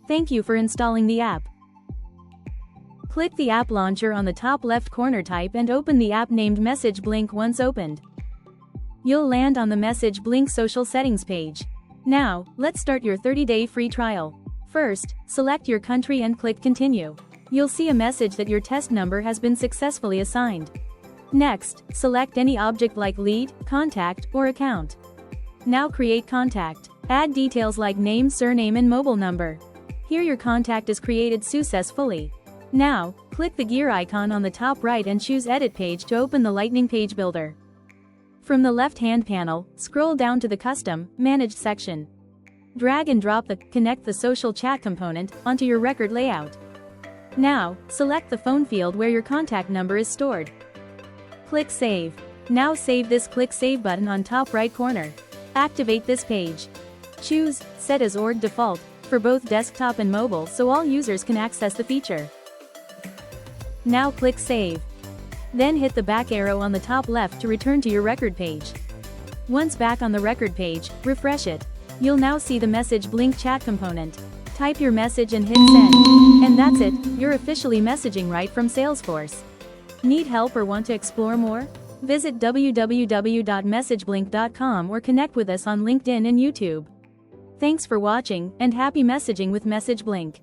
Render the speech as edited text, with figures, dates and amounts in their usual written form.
Thank you for installing the app. Click the app launcher on the top left corner, type and open the app named Message Blink. Once opened, you'll land on the Message Blink social settings page. Now, let's start your 30-day free trial. First, select your country and click Continue. You'll see a message that your test number has been successfully assigned. Next, select any object like lead, contact, or account. Now create contact. Add details like name, surname, and mobile number. Here your contact is created successfully. Now, click the gear icon on the top right and choose Edit Page to open the Lightning Page Builder. From the left-hand panel, scroll down to the Custom, Managed section. Drag and drop the Connect the Social Chat component onto your record layout. Now, select the phone field where your contact number is stored. Click Save. Now save this. Click Save button on top right corner. Activate this page. Choose Set as Org Default for both desktop and mobile so all users can access the feature. Now click Save. Then hit the back arrow on the top left to return to your record page. Once back on the record page, refresh it. You'll now see the Message Blink chat component. Type your message and hit Send. And that's it, you're officially messaging right from Salesforce. Need help or want to explore more? Visit www.messageblink.com or connect with us on LinkedIn and YouTube. Thanks for watching, and happy messaging with Message Blink.